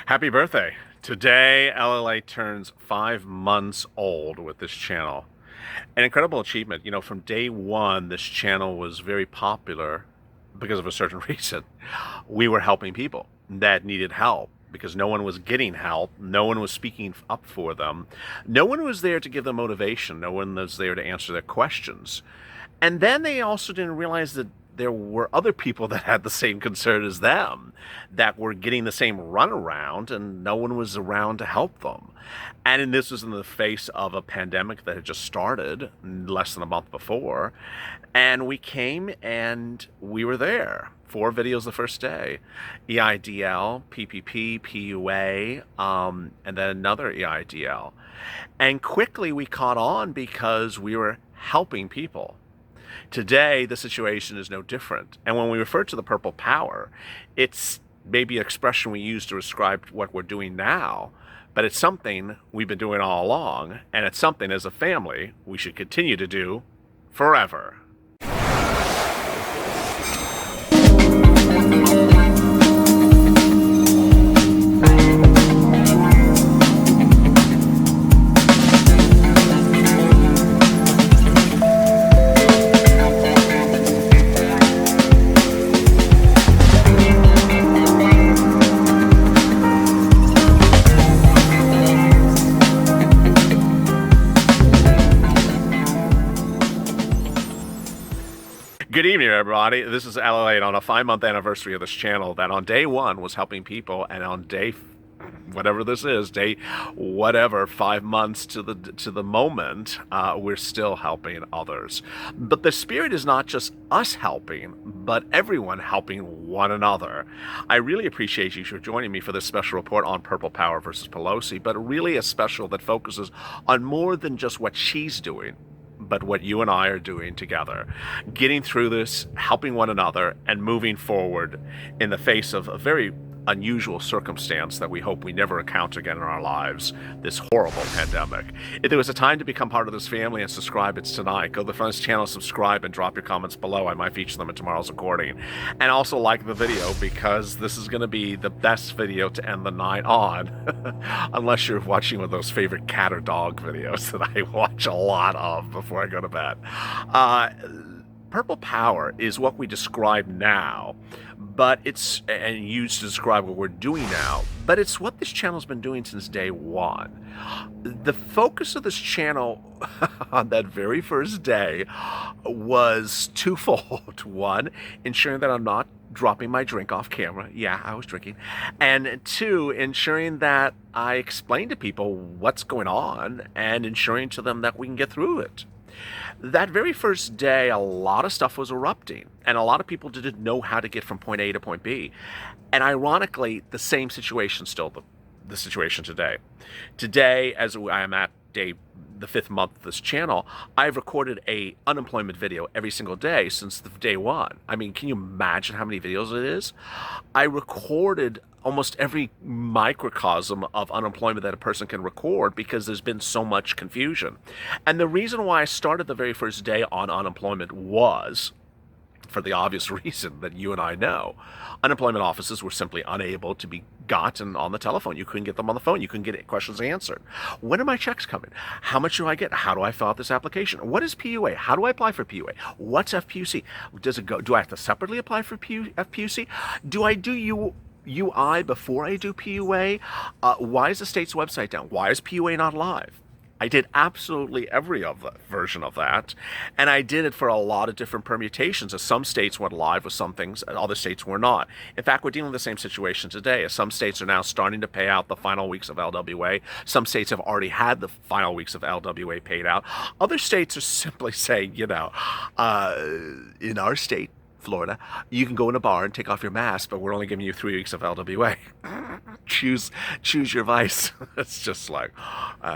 Happy birthday. Today, LLA turns 5 months old with this channel. An incredible achievement. From day one, this channel was very popular because of a certain reason. We were helping people that needed help because no one was getting help. No one was speaking up for them. No one was there to give them motivation. No one was there to answer their questions. And then they also didn't realize that there were other people that had the same concern as them, that were getting the same runaround, and no one was around to help them. And this was in the face of a pandemic that had just started less than a month before. And we came and we were there. 4 videos the first day: EIDL, PPP, PUA, and then another EIDL. And quickly we caught on because we were helping people. Today, the situation is no different. And when we refer to the purple power, it's maybe an expression we use to describe what we're doing now, but it's something we've been doing all along, and it's something as a family we should continue to do forever. Good evening, everybody. This is LALATE on a 5-month anniversary of this channel that on day one was helping people, and on day whatever this is, day whatever, 5 months to the moment, we're still helping others. But the spirit is not just us helping, but everyone helping one another. I really appreciate you for joining me for this special report on Purple Power versus Pelosi, but really a special that focuses on more than just what she's doing, but what you and I are doing together, getting through this, helping one another, and moving forward in the face of a very unusual circumstance that we hope we never encounter again in our lives, this horrible pandemic. If there was a time to become part of this family and subscribe, it's tonight. Go to the front of this channel, subscribe, and drop your comments below. I might feature them in tomorrow's recording. And also like the video, because this is going to be the best video to end the night on, unless you're watching one of those favorite cat or dog videos that I watch a lot of before I go to bed. Purple power is what we describe now, but it's, and used to describe what we're doing now, but it's what this channel's been doing since day one. The focus of this channel on that very first day was twofold. One, ensuring that I'm not dropping my drink off camera. Yeah, I was drinking. And two, ensuring that I explain to people what's going on and ensuring to them that we can get through it. That very first day, a lot of stuff was erupting, and a lot of people didn't know how to get from point A to point B. And ironically, the same situation still the situation today. Today, as I am at the 5th month of this channel, I've recorded a unemployment video every single day since day one. I mean, can you imagine how many videos it is? I recorded almost every microcosm of unemployment that a person can record because there's been so much confusion. And the reason why I started the very first day on unemployment was for the obvious reason that you and I know. Unemployment offices were simply unable to be gotten on the telephone. You couldn't get them on the phone. You couldn't get questions answered. When are my checks coming? How much do I get? How do I fill out this application? What is PUA? How do I apply for PUA? What's FPUC? Does it go? Do I have to separately apply for FPUC? Do I do UI before I do PUA? Why is the state's website down? Why is PUA not live? I did absolutely every version of that, and I did it for a lot of different permutations, as some states went live with some things and other states were not. In fact, we're dealing with the same situation today, as some states are now starting to pay out the final weeks of LWA. Some states have already had the final weeks of LWA paid out. Other states are simply saying, in our state, Florida, you can go in a bar and take off your mask, but we're only giving you 3 weeks of LWA. choose your vice. It's just like,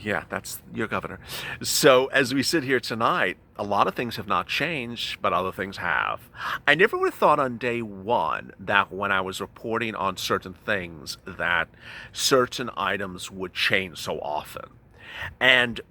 yeah, that's your governor. So as we sit here tonight, a lot of things have not changed, but other things have. I never would have thought on day one that when I was reporting on certain things that certain items would change so often. And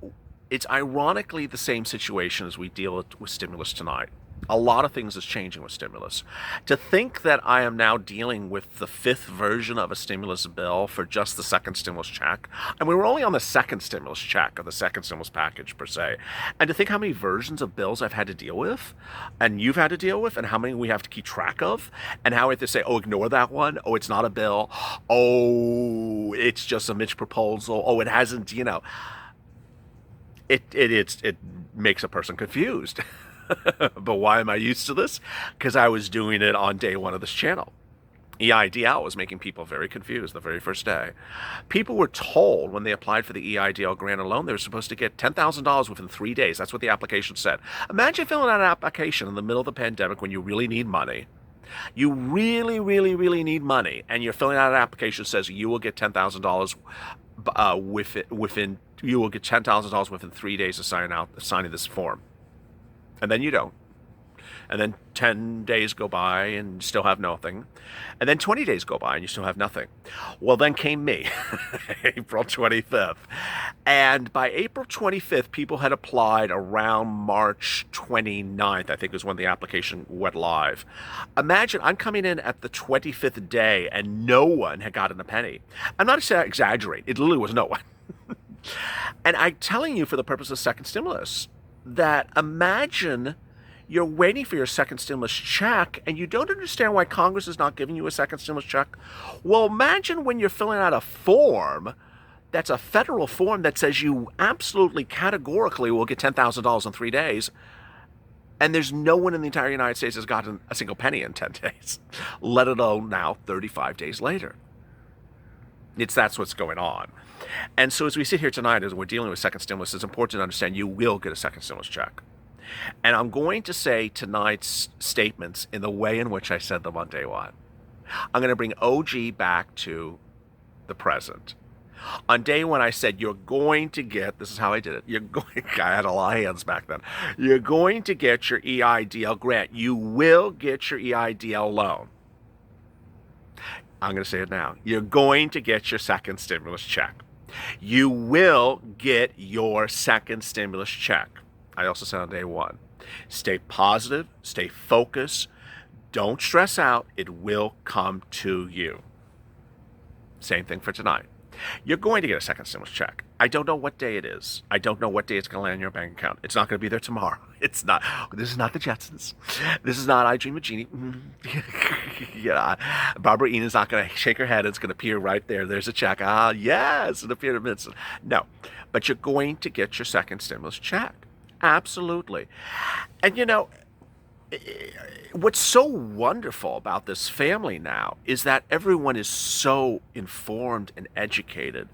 it's ironically the same situation as we deal with stimulus tonight. A lot of things is changing with stimulus. To think that I am now dealing with the fifth version of a stimulus bill for just the second stimulus check. I mean, we're only on the second stimulus check of the second stimulus package per se. And to think how many versions of bills I've had to deal with, and you've had to deal with, and how many we have to keep track of, and how we have to say, oh, ignore that one. Oh, it's not a bill. Oh, it's just a Mitch proposal. Oh, it hasn't, it makes a person confused. But why am I used to this? Because I was doing it on day one of this channel. EIDL was making people very confused the very first day. People were told when they applied for the EIDL grant and loan, they were supposed to get $10,000 within 3 days. That's what the application said. Imagine filling out an application in the middle of the pandemic when you really need money. You really, really, really need money, and you're filling out an application that says you will get $10,000 you will get $10,000 within 3 days of signing this form. And then you don't. And then 10 days go by and you still have nothing. And then 20 days go by and you still have nothing. Well, then came me, April 25th. And by April 25th, people had applied around March 29th, I think is when the application went live. Imagine I'm coming in at the 25th day and no one had gotten a penny. I'm not exaggerating. It literally was no one. And I'm telling you for the purpose of second stimulus, that imagine you're waiting for your second stimulus check and you don't understand why Congress is not giving you a second stimulus check. Well, imagine when you're filling out a form that's a federal form that says you absolutely categorically will get $10,000 in 3 days, and there's no one in the entire United States has gotten a single penny in 10 days, let alone now 35 days later. That's what's going on. And so as we sit here tonight, as we're dealing with second stimulus, it's important to understand you will get a second stimulus check. And I'm going to say tonight's statements in the way in which I said them on day one. I'm going to bring OG back to the present. On day one, I said, you're going to get, this is how I did it, I had a lot of hands back then, you're going to get your EIDL grant. You will get your EIDL loan. I'm going to say it now. You're going to get your second stimulus check. You will get your second stimulus check. I also said on day one, stay positive, stay focused, don't stress out, it will come to you. Same thing for tonight. You're going to get a second stimulus check. I don't know what day it is. I don't know what day it's going to land in your bank account. It's not going to be there tomorrow. It's not. This is not the Jetsons. This is not I Dream of Jeannie. Yeah. Barbara Enid's not going to shake her head. It's going to appear right there. There's a check. Ah, yes, it appeared a minute. No. But you're going to get your second stimulus check. Absolutely. And what's so wonderful about this family now is that everyone is so informed and educated.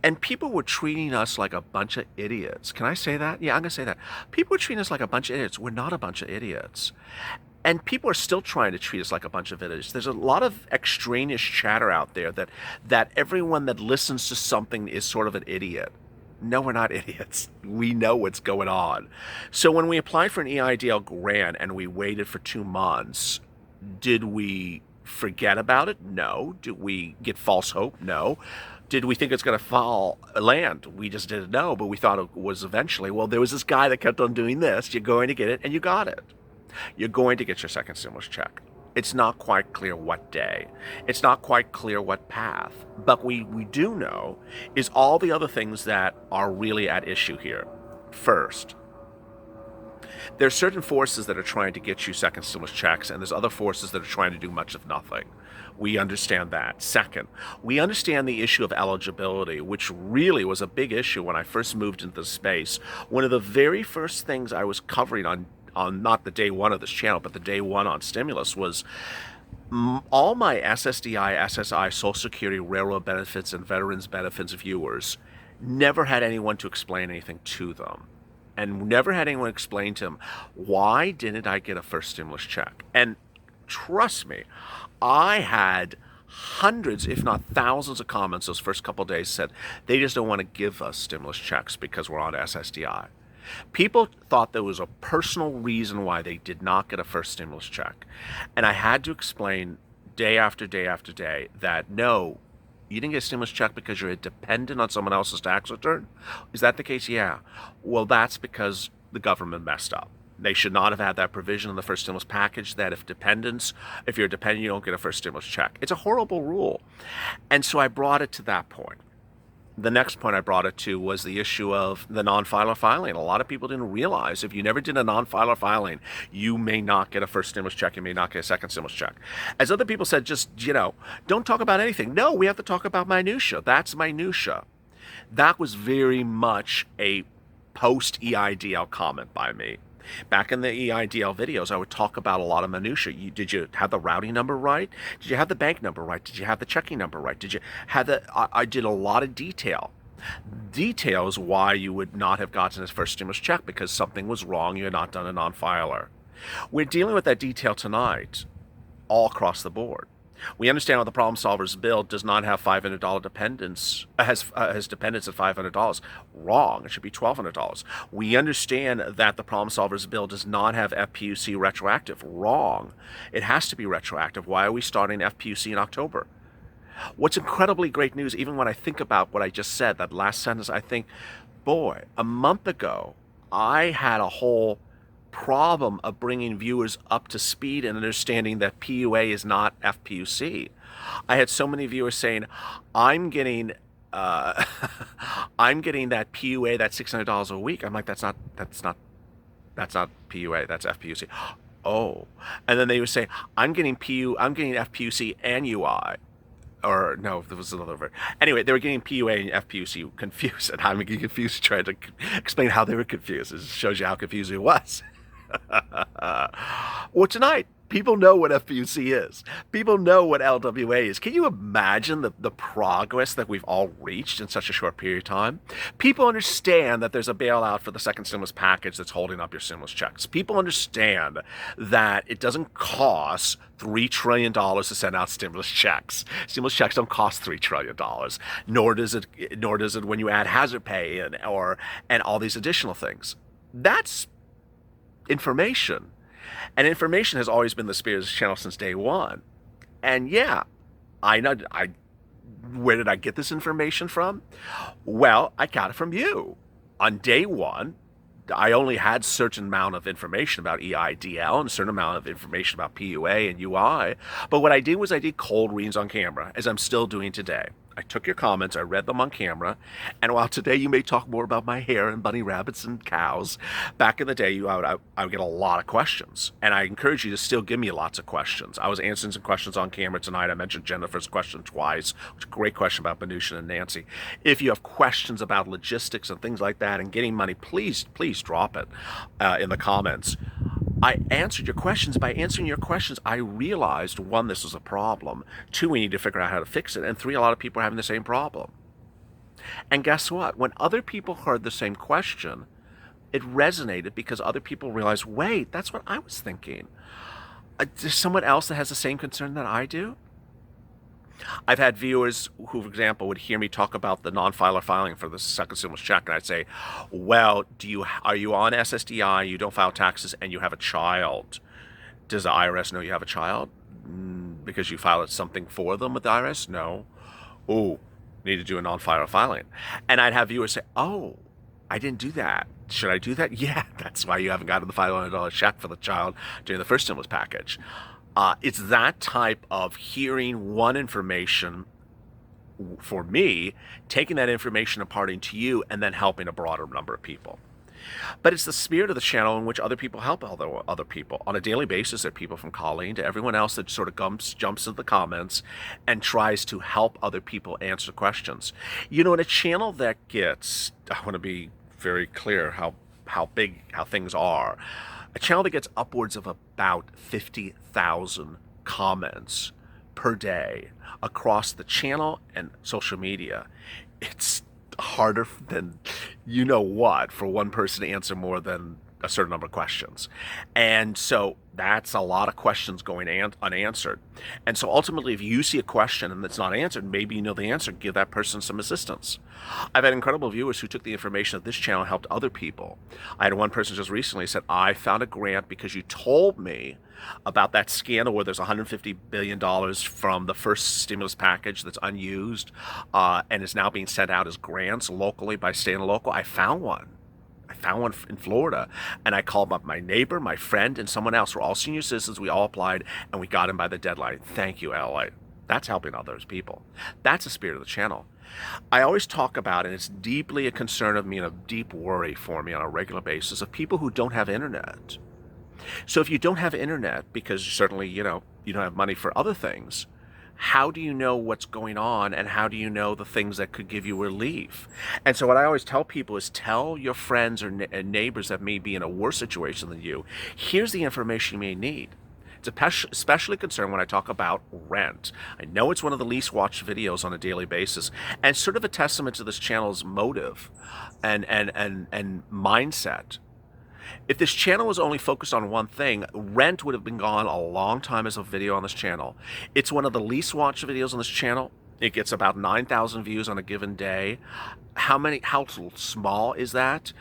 And people were treating us like a bunch of idiots. Can I say that? Yeah, I'm going to say that. People were treating us like a bunch of idiots. We're not a bunch of idiots. And people are still trying to treat us like a bunch of idiots. There's a lot of extraneous chatter out there that everyone that listens to something is sort of an idiot. No, we're not idiots. We know what's going on. So when we applied for an EIDL grant and we waited for 2 months, did we forget about it? No. Did we get false hope? No. Did we think it's going to land? We just didn't know, but we thought it was eventually. Well, there was this guy that kept on doing this. You're going to get it, and you got it. You're going to get your second stimulus check. It's not quite clear what day. It's not quite clear what path. But we do know is all the other things that are really at issue here. First, there are certain forces that are trying to get you second stimulus checks, and there's other forces that are trying to do much of nothing. We understand that. Second, we understand the issue of eligibility, which really was a big issue when I first moved into the space. One of the very first things I was covering on not the day one of this channel, but the day one on stimulus was all my SSDI, SSI, Social Security, Railroad benefits, and Veterans benefits viewers never had anyone to explain anything to them. And never had anyone explain to them, why didn't I get a first stimulus check? And trust me, I had hundreds, if not thousands of comments those first couple of days said they just don't want to give us stimulus checks because we're on SSDI. People thought there was a personal reason why they did not get a first stimulus check. And I had to explain day after day after day that no, you didn't get a stimulus check because you're dependent on someone else's tax return? Is that the case? Yeah. Well, that's because the government messed up. They should not have had that provision in the first stimulus package that if you're a dependent, you don't get a first stimulus check. It's a horrible rule. And so I brought it to that point. The next point I brought it to was the issue of the non-filer filing. A lot of people didn't realize if you never did a non-filer filing, you may not get a first stimulus check, you may not get a second stimulus check. As other people said, just, don't talk about anything. No, we have to talk about minutia. That's minutia. That was very much a post-EIDL comment by me. Back in the EIDL videos, I would talk about a lot of minutia. Did you have the routing number right? Did you have the bank number right? Did you have the checking number right? Did you have I did a lot of detail. Details why you would not have gotten his first stimulus check because something was wrong. You had not done a non-filer. We're dealing with that detail tonight all across the board. We understand how the Problem Solvers bill does not have $500 dependents, has dependents at $500. Wrong. It should be $1,200. We understand that the Problem Solvers bill does not have FPUC retroactive. Wrong. It has to be retroactive. Why are we starting FPUC in October? What's incredibly great news, even when I think about what I just said, that last sentence, I think, boy, a month ago, I had a whole problem of bringing viewers up to speed and understanding that PUA is not FPUC. I had so many viewers saying, I'm getting that PUA, that $600 a week. I'm like, that's not PUA, that's FPUC. Oh, and then they would say, I'm getting FPUC and UI. Or no, there was another word. Anyway, they were getting PUA and FPUC confused, and I'm getting confused trying to explain how they were confused. It shows you how confused it was. Well, tonight, people know what FPUC is. People know what LWA is. Can you imagine the progress that we've all reached in such a short period of time? People understand that there's a bailout for the second stimulus package that's holding up your stimulus checks. People understand that it doesn't cost $3 trillion to send out stimulus checks. Stimulus checks don't cost $3 trillion, nor does it when you add hazard pay and all these additional things. That's information. And information has always been the spirit of this channel since day one. And yeah, where did I get this information from? Well, I got it from you. On day one, I only had a certain amount of information about EIDL and a certain amount of information about PUA and UI. But what I did was I did cold reads on camera, as I'm still doing today. I took your comments, I read them on camera, and while today you may talk more about my hair and bunny rabbits and cows, back in the day I would get a lot of questions, and I encourage you to still give me lots of questions. I was answering some questions on camera tonight. I mentioned Jennifer's question twice, which is a great question about Minutia and Nancy. If you have questions about logistics and things like that and getting money, please drop it in the comments. I answered your questions. By answering your questions, I realized, one, this was a problem. Two, we need to figure out how to fix it. And three, a lot of people are having the same problem. And guess what? When other people heard the same question, it resonated because other people realized, wait, that's what I was thinking. There's someone else that has the same concern that I do? I've had viewers who, for example, would hear me talk about the non-filer filing for the second stimulus check, and I'd say, well, are you on SSDI, you don't file taxes, and you have a child? Does the IRS know you have a child? Because you filed something for them with the IRS? No. Oh, need to do a non-filer filing. And I'd have viewers say, oh, I didn't do that. Should I do that? Yeah, that's why you haven't gotten the $500 check for the child during the first stimulus package. It's that type of hearing one information for me, taking that information, imparting to you, and then helping a broader number of people. But it's the spirit of the channel in which other people help other people. On a daily basis, there are people from Colleen to everyone else that sort of jumps into the comments and tries to help other people answer questions. In a channel that gets, I want to be very clear how big things are, a channel that gets upwards of about 50,000 comments per day across the channel and social media. It's harder than what for one person to answer more than a certain number of questions. And so that's a lot of questions going unanswered. And so ultimately, if you see a question and it's not answered, maybe you know the answer, give that person some assistance. I've had incredible viewers who took the information of this channel and helped other people. I had one person just recently said, I found a grant because you told me about that scandal where there's $150 billion from the first stimulus package that's unused and is now being sent out as grants locally by state and local. I found one. found one in Florida, and I called up my neighbor, my friend, and someone else. We're all senior citizens. We all applied, and we got in by the deadline. Thank you, LA. That's helping others people. That's the spirit of the channel. I always talk about, and it's deeply a concern of me and a deep worry for me on a regular basis, of people who don't have internet. So if you don't have internet, because certainly, you don't have money for other things, how do you know what's going on, and how do you know the things that could give you relief? And so what I always tell people is tell your friends or neighbors that may be in a worse situation than you, here's the information you may need. It's especially concerned when I talk about rent. I know it's one of the least watched videos on a daily basis, and sort of a testament to this channel's motive and mindset. If this channel was only focused on one thing, rent would have been gone a long time as a video on this channel. It's one of the least watched videos on this channel. It gets about 9,000 views on a given day. How small is that?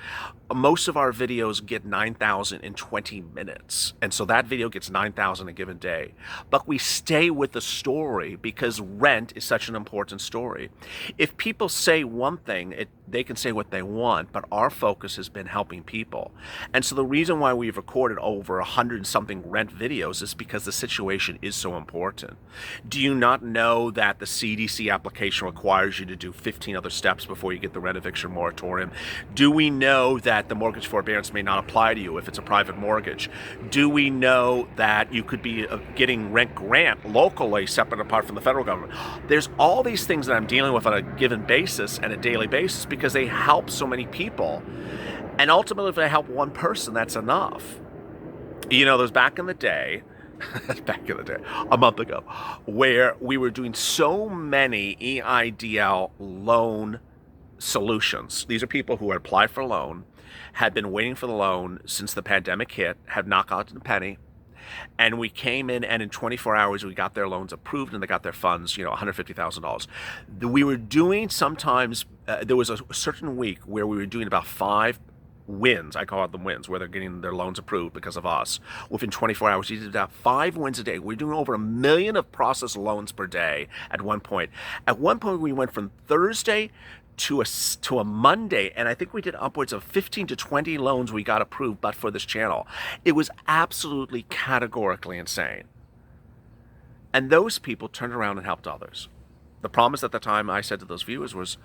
Most of our videos get 9,000 in 20 minutes. And so that video gets 9,000 a given day. But we stay with the story because rent is such an important story. If people say one thing, they can say what they want, but our focus has been helping people. And so the reason why we've recorded over 100 something rent videos is because the situation is so important. Do you not know that the CDC application requires you to do 15 other steps before you get the rent eviction moratorium? Do we know that the mortgage forbearance may not apply to you if it's a private mortgage? Do we know that you could be getting rent grant locally separate apart from the federal government? There's all these things that I'm dealing with on a given basis and a daily basis because they help so many people. And ultimately, if I help one person, that's enough. There's back in the day, a month ago, where we were doing so many EIDL loan solutions. These are people who had applied for a loan, had been waiting for the loan since the pandemic hit, have not gotten a penny, and we came in, and in 24 hours we got their loans approved and they got their funds, $150,000. We were doing sometimes, there was a certain week where we were doing about 5 wins, I call it them wins, where they're getting their loans approved because of us. Within 24 hours, we did about 5 wins a day. We're doing over 1 million of processed loans per day at one point. At one point, we went from Thursday to a Monday, and I think we did upwards of 15 to 20 loans we got approved, but for this channel. It was absolutely categorically insane. And those people turned around and helped others. The promise at the time I said to those viewers was,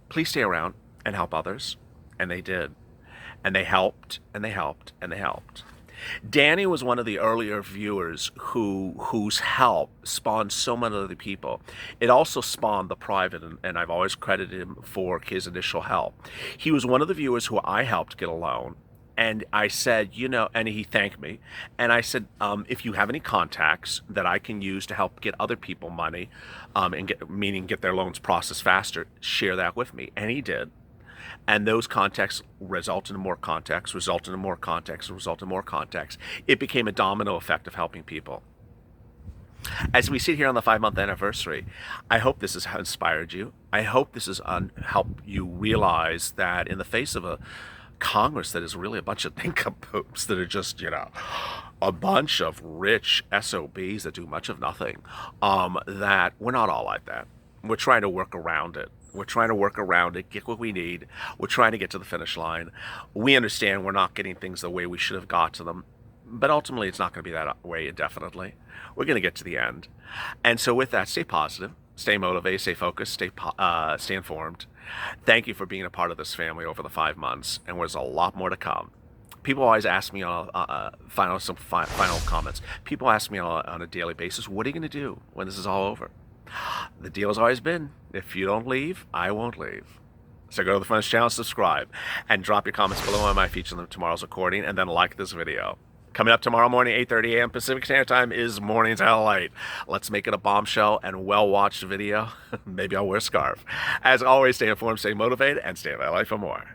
please stay around and help others. And they did. And they helped, and they helped, and they helped. Danny was one of the earlier viewers whose help spawned so many other people. It also spawned the private, and I've always credited him for his initial help. He was one of the viewers who I helped get a loan. And I said, and he thanked me. And I said, if you have any contacts that I can use to help get other people money, and get their loans processed faster, share that with me. And he did. And those contacts resulted in more contacts, resulted in more contacts, resulted in more contacts. It became a domino effect of helping people. As we sit here on the 5-month anniversary, I hope this has inspired you. I hope this has helped you realize that in the face of a Congress that is really a bunch of nincompoops that are just, a bunch of rich SOBs that do much of nothing, that we're not all like that. We're trying to work around it. We're trying to work around it, get what we need. We're trying to get to the finish line. We understand we're not getting things the way we should have got to them, but ultimately it's not going to be that way indefinitely. We're going to get to the end. And so with that, stay positive, stay motivated, stay focused, stay informed. Thank you for being a part of this family over the 5 months, and there's a lot more to come. People always ask me on final comments. People ask me on a daily basis, what are you going to do when this is all over? The deal has always been, if you don't leave, I won't leave. So go to the Friends channel, subscribe, and drop your comments below. I might feature them in tomorrow's recording, and then like this video. Coming up tomorrow morning, 8:30 a.m. Pacific Standard Time is Mornings LALATE. Let's make it a bombshell and well-watched video. Maybe I'll wear a scarf. As always, stay informed, stay motivated, and stay in LA for more.